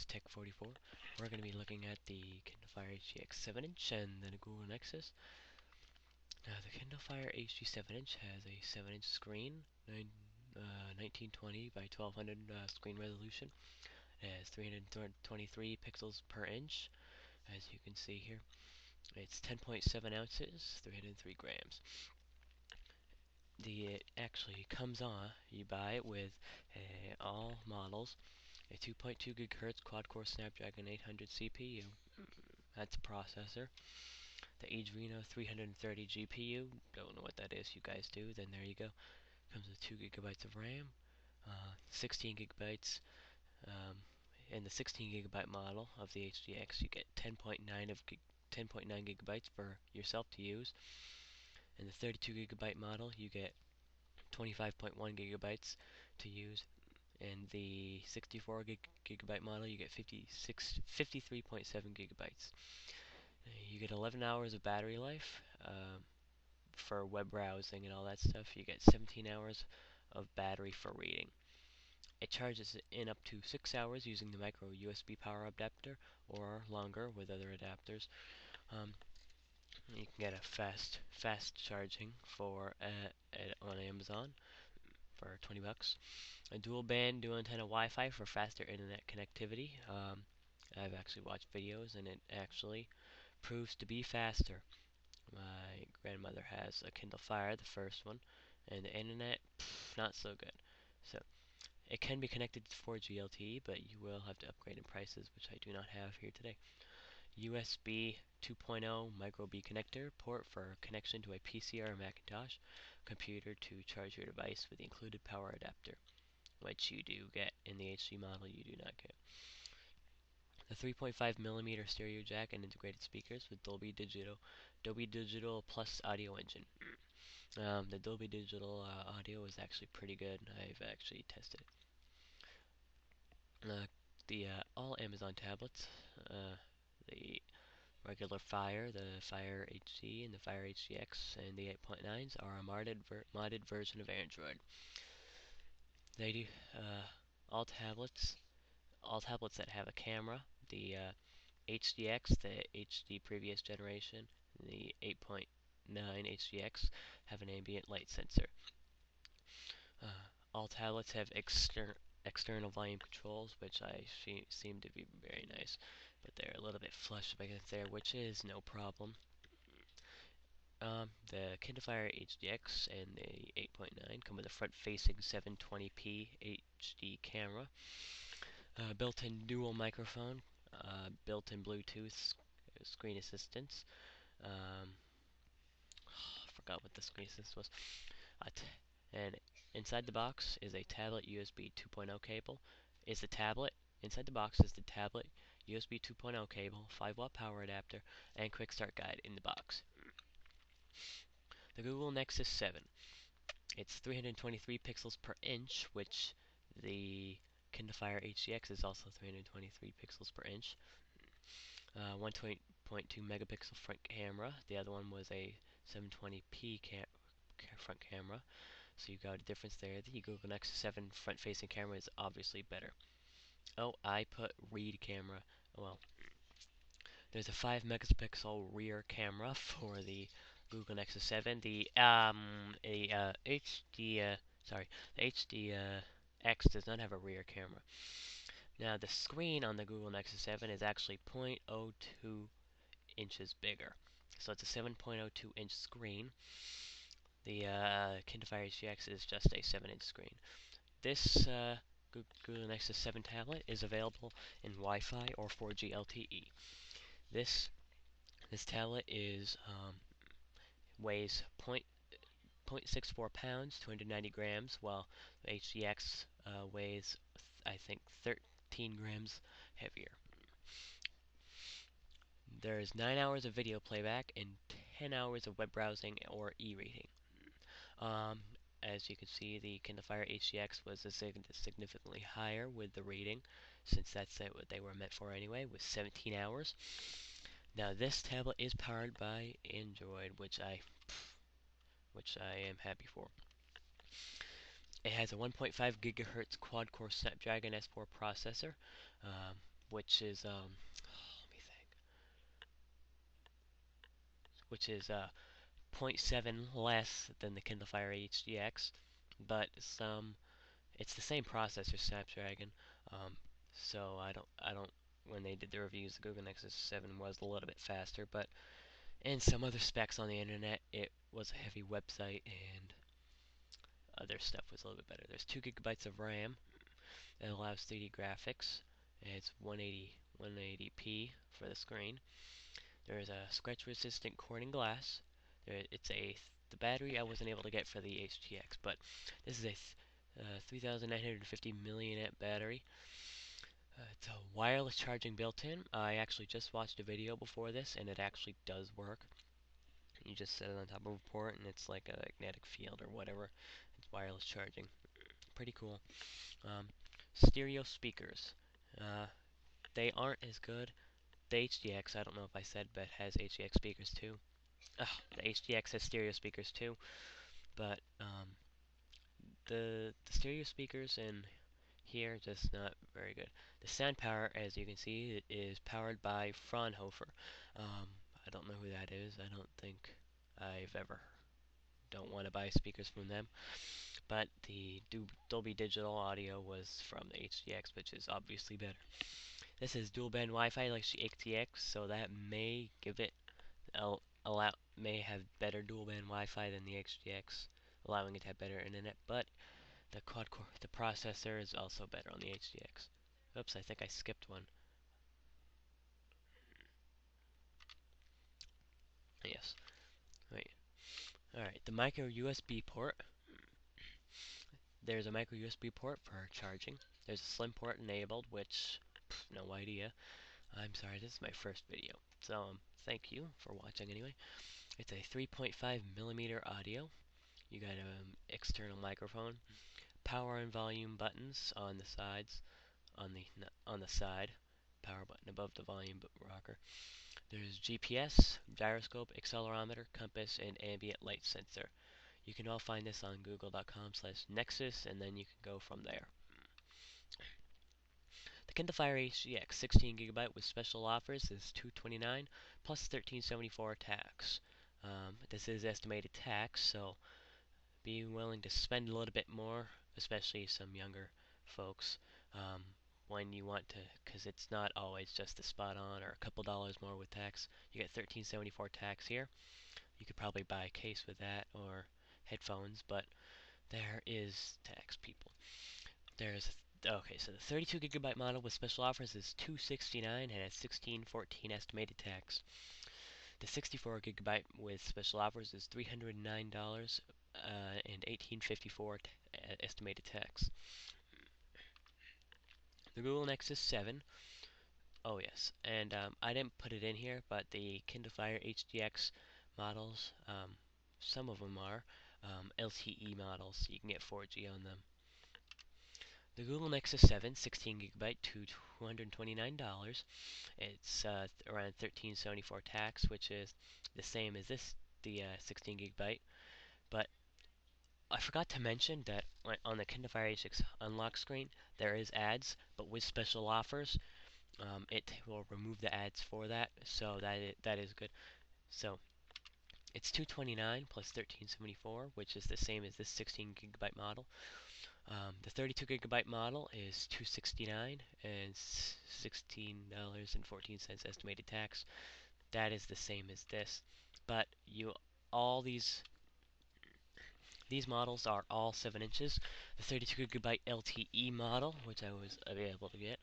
is Tech44. We're going to be looking at the Kindle Fire Hdx 7-inch and then a Google Nexus. Now the Kindle Fire HD 7-inch has a 7-inch screen, 1920 by 1200 screen resolution. It has 323 pixels per inch, as you can see here. It's 10.7 ounces, 303 grams. It actually comes on, you buy it with all models, a 2.2 gigahertz quad-core Snapdragon 800 CPU. That's a processor. The Adreno 330 GPU. Don't know what that is. You guys do. Then there you go. Comes with 2 gigabytes of RAM, 16 gigabytes. In the 16 gigabyte model of the HDX, you get 10.9 gigabytes for yourself to use. In the 32 gigabyte model, you get 25.1 gigabytes to use. In the 64 gigabyte model, you get 53.7 gigabytes. You get 11 hours of battery life for web browsing and all that stuff. You get 17 hours of battery for reading. It charges in up to 6 hours using the micro USB power adapter, or longer with other adapters. You can get a fast charging for on Amazon for 20 bucks. A dual band, dual antenna Wi-Fi for faster internet connectivity. I've actually watched videos and it actually proves to be faster. My grandmother has a Kindle Fire, the first one, and the internet, not so good. So it can be connected to 4G LTE, but you will have to upgrade in prices, which I do not have here today. USB 2.0 micro B connector port for connection to a PC or Macintosh computer to charge your device with the included power adapter, which you do get in the HD model. You do not get the 3.5mm stereo jack and integrated speakers with Dolby Digital Plus audio engine. The Dolby Digital audio is actually pretty good. I've actually tested it. The all Amazon tablets, the regular Fire, the Fire HD, and the Fire HDX, and the 8.9s are a modded version of Android. They do all tablets that have a camera, the HDX, the HD previous generation, and the 8.9 HDX have an ambient light sensor. All tablets have external volume controls, which I seem to be very nice, but they're a little bit flush against there, which is no problem. The Kindle Fire HDX and the 8.9 come with a front-facing 720p HD camera, built-in dual microphone, built-in Bluetooth screen assistance. I forgot what the screen assistance was. And inside the box is a tablet USB 2.0 cable. Inside the box is the tablet USB 2.0 cable, 5-watt power adapter, and quick start guide in the box. The Google Nexus 7. It's 323 pixels per inch, which the Kindle Fire HDX is also 323 pixels per inch. 1.2 megapixel front camera. The other one was a 720p front camera. So you got a difference there. The Google Nexus 7 front-facing camera is obviously better. Oh, I put read camera. Well, there's a 5 megapixel rear camera for the Google Nexus 7. The HDX does not have a rear camera. Now the screen on the Google Nexus 7 is actually 0.02 inches bigger. So it's a 7.02 inch screen. The Kindle Fire HDX is just a 7-inch screen. This Google Nexus 7 tablet is available in Wi-Fi or 4G LTE. This tablet weighs 0.64 pounds, 290 grams, while the HDX weighs, I think, 13 grams heavier. There is 9 hours of video playback and 10 hours of web browsing or e-reading. As you can see, the Kindle Fire HDX was significantly higher with the reading, since that's what they were meant for anyway, with 17 hours. Now this tablet is powered by Android, which I am happy for. It has a 1.5 gigahertz quad-core Snapdragon S4 processor, which is let me think, which is zero point 0.7 less than the Kindle Fire Hdx, but it's the same processor, Snapdragon. Um, so I don't. When they did the reviews, the Google Nexus 7 was a little bit faster, but in some other specs on the internet, it was a heavy website and other stuff was a little bit better. There's 2 gigabytes of RAM. It allows 3D graphics. It's 180p for the screen. There's a scratch-resistant Corning glass. It's the battery I wasn't able to get for the HTX, but this is a 3,950 milliamp battery. It's a wireless charging built-in. I actually just watched a video before this, and it actually does work. You just set it on top of a port, and it's like a magnetic field or whatever. It's wireless charging. Pretty cool. Um, Stereo speakers. Uh, they aren't as good. The HDX, I don't know if I said, but has HDX speakers too. The HDX has stereo speakers too, but the stereo speakers in here just not very good. The sound power, as you can see, it is powered by Fraunhofer. I don't know who that is. I don't think I've ever don't want to buy speakers from them. But the Dolby Digital audio was from the HDX, which is obviously better. This is dual band Wi-Fi like the HDX, so that may give it may have better dual band Wi-Fi than the HDX, allowing it to have better internet. But the processor is also better on the HDX. Oops, I think I skipped one. Yes. Wait. Alright, the micro USB port. There's a micro USB port for charging. There's a slim port enabled, which, no idea. I'm sorry, this is my first video. So, thank you for watching anyway. It's a 3.5 millimeter audio. You got an external microphone, power and volume buttons on the sides, on the side, power button above the volume rocker. There's GPS, gyroscope, accelerometer, compass, and ambient light sensor. You can all find this on google.com/Nexus, and then you can go from there. The Kindle Fire Hdx 16 gigabyte with special offers is $229 plus $13.74 tax. This is estimated tax, so be willing to spend a little bit more, especially some younger folks, when you want to, because it's not always just the spot on or a couple dollars more with tax. You get $13.74 tax here. You could probably buy a case with that or headphones, but there is tax, people. There's Okay, so the 32 gigabyte model with special offers is $269 and has $16.14 estimated tax. The 64 gigabyte with special offers is $309 and $18.54 estimated tax. The Google Nexus 7. Oh yes, and I didn't put it in here, but the Kindle Fire HDX models, some of them are LTE models, so you can get 4G on them. The Google Nexus 7, 16 gigabyte to $229. It's around $13.74 tax, which is the same as the 16 gigabyte. But I forgot to mention that on the Kindle Fire Hdx unlock screen, there is ads, but with special offers, it will remove the ads for that, so that is good. So it's $229 plus $13.74, which is the same as this 16 gigabyte model. The 32 gigabyte model is $269 and $16.14 estimated tax. That is the same as this, but all these models are all 7 inches. The 32 gigabyte LTE model, which I was able to get,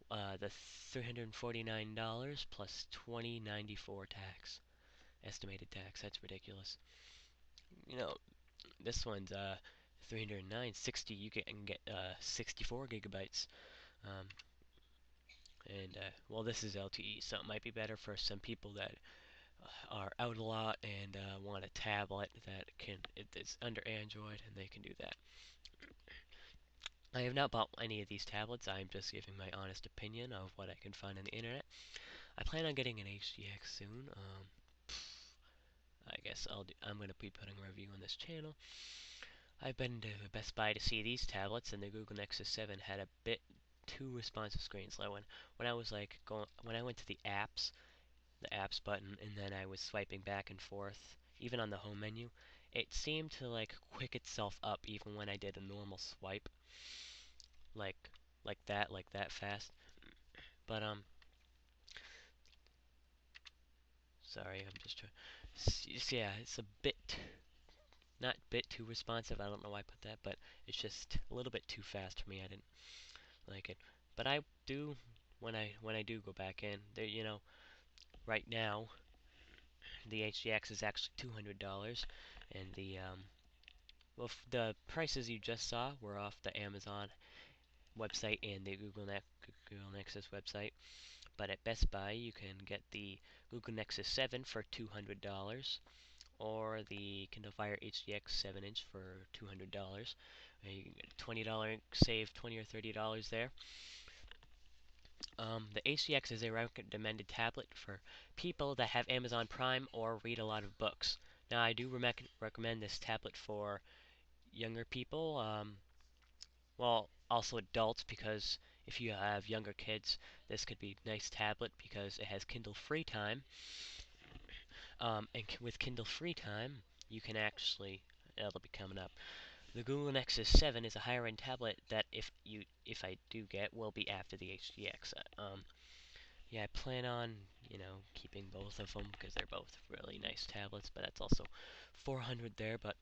the $349 plus $20.94 tax, estimated tax. That's ridiculous. You know, this one's $309.60. You can get 64 gigabytes. Um, well, this is LTE, so it might be better for some people that are out a lot and want a tablet that it's under Android and they can do that. I have not bought any of these tablets. I'm just giving my honest opinion of what I can find on the internet. I plan on getting an HDX soon. I guess I'm going to be putting a review on this channel. I've been to Best Buy to see these tablets, and the Google Nexus 7 had a bit too responsive screens. Like when I was like when I went to the apps button, and then I was swiping back and forth, even on the home menu, it seemed to like quick itself up even when I did a normal swipe, like like that fast. But sorry, I'm just trying. Yeah, it's a bit not bit too responsive. I don't know why I put that, but it's just a little bit too fast for me. I didn't like it. But I do when I do go back in there. Right now the HDX is actually $200, and the prices you just saw were off the Amazon website and the Google Nexus website. But at Best Buy, you can get the Google Nexus 7 for $200, or the Kindle Fire Hdx 7-inch for $200. You can get $20 save $20 or $30 there. The HDX is a recommended tablet for people that have Amazon Prime or read a lot of books. Now, I do recommend this tablet for younger people, well, also adults, because if you have younger kids, this could be a nice tablet because it has Kindle Free Time. And with Kindle Free Time, you can actually, that'll be coming up. The Google Nexus 7 is a higher-end tablet that if I do get, will be after the HDX. Yeah, I plan on, keeping both of them because they're both really nice tablets, but that's also 400 there. But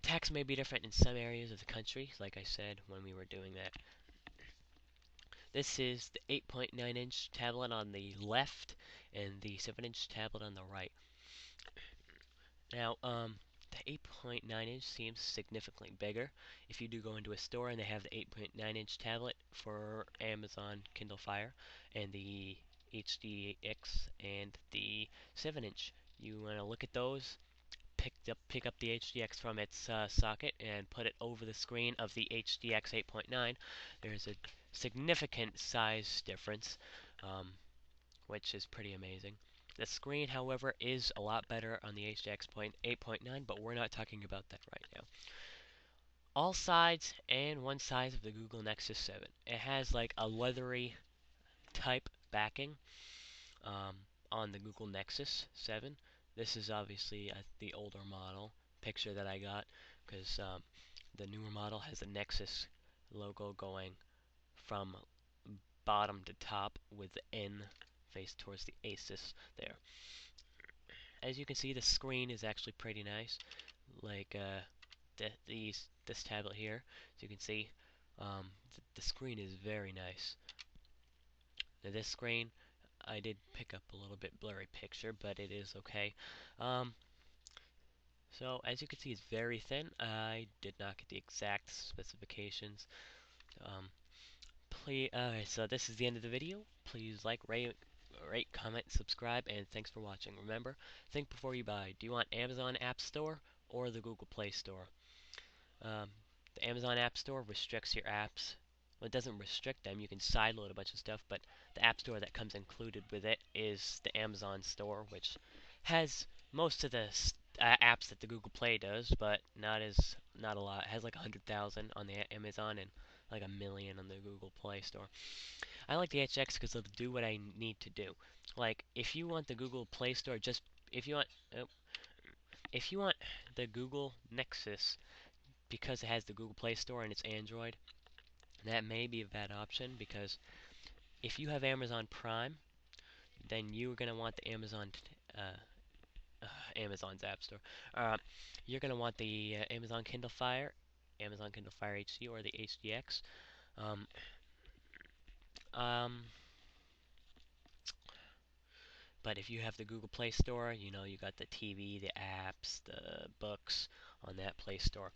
tax may be different in some areas of the country, like I said when we were doing that. This is the 8.9-inch tablet on the left and the 7-inch tablet on the right. Now, the 8.9-inch seems significantly bigger. If you do go into a store and they have the 8.9-inch tablet for Amazon Kindle Fire and the HDX and the 7-inch, you want to look at those, pick up the HDX from its socket and put it over the screen of the HDX 8.9. There's a significant size difference, which is pretty amazing. The screen, however, is a lot better on the HDX 8.9, but we're not talking about that right now. All sides and one side of the Google Nexus 7. It has like a leathery type backing on the Google Nexus 7. This is obviously the older model picture that I got, because the newer model has the Nexus logo going from bottom to top with the N face towards the Asus there. As you can see, the screen is actually pretty nice, like this tablet here. As you can see, the screen is very nice. Now this screen, I did pick up a little bit blurry picture, but it is okay. So as you can see, it's very thin. I did not get the exact specifications. So this is the end of the video. Please like, rate, comment, subscribe, and thanks for watching. Remember, think before you buy. Do you want Amazon App Store or the Google Play Store? Um, the Amazon App Store restricts your apps. Well, it doesn't restrict them. You can sideload a bunch of stuff, but the App Store that comes included with it is the Amazon Store, which has most of the apps that the Google Play does, but not a lot. It has like 100,000 on the Amazon and like 1 million on the Google Play Store. I like the HX because it'll do what I need to do. Like if you want the Google Play Store, if you want oh, if you want the Google Nexus because it has the Google Play Store and it's Android, that may be a bad option, because if you have Amazon Prime, then you're gonna want the Amazon's App Store. You're gonna want the Amazon Kindle Fire HD, or the HDX. Um, um, but if you have the Google Play Store, you got the TV, the apps, the books on that Play Store.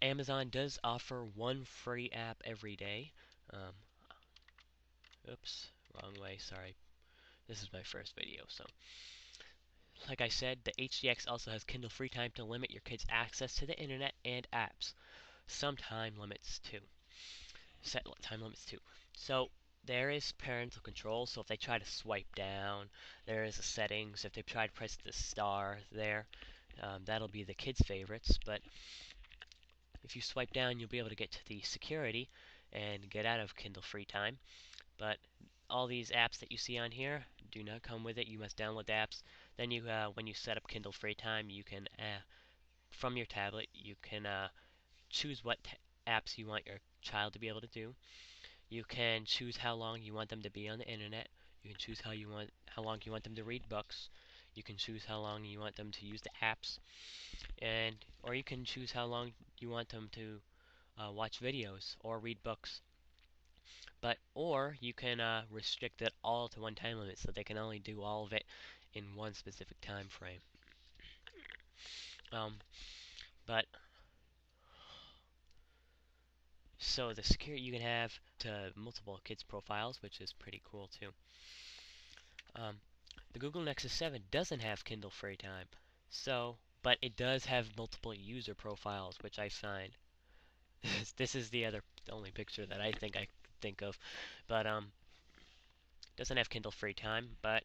Amazon does offer one free app every day. Oops, wrong way, sorry. This is my first video, so. Like I said, the HDX also has Kindle Free Time to limit your kids' access to the internet and apps. Some time limits too. Set time limits too. So there is parental control, so if they try to swipe down, there is a settings. If they try to press the star there, that'll be the kids' favorites. But if you swipe down, you'll be able to get to the security, and get out of Kindle free time. But all these apps that you see on here do not come with it. You must download the apps. Then when you set up Kindle free time, you can from your tablet you can choose what apps you want your child to be able to do. You can choose how long you want them to be on the internet. You can choose how long you want them to read books. You can choose how long you want them to use the apps, and or you can choose how long you want them to watch videos or read books. Or you can restrict it all to one time limit, so they can only do all of it in one specific time frame. Um, but So the security you can have to multiple kids' profiles, which is pretty cool too. Um, the Google Nexus 7 doesn't have Kindle Free Time, but it does have multiple user profiles, which I find this is the only picture that I think of, but doesn't have Kindle Free Time, but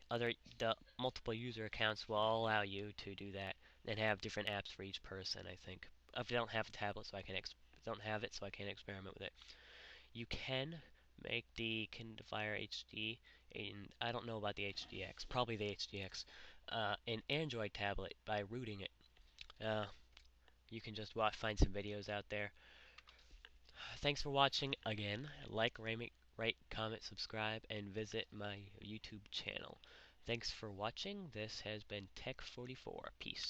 the multiple user accounts will allow you to do that and have different apps for each person. I think if you don't have a tablet, so I can don't have it, so I can't experiment with it. You can make the Kindle Fire HD, and I don't know about the HDX, probably the HDX, an Android tablet by rooting it. You can just find some videos out there. Thanks for watching again. Like, rate, comment, subscribe, and visit my YouTube channel. Thanks for watching. This has been Tech44. Peace.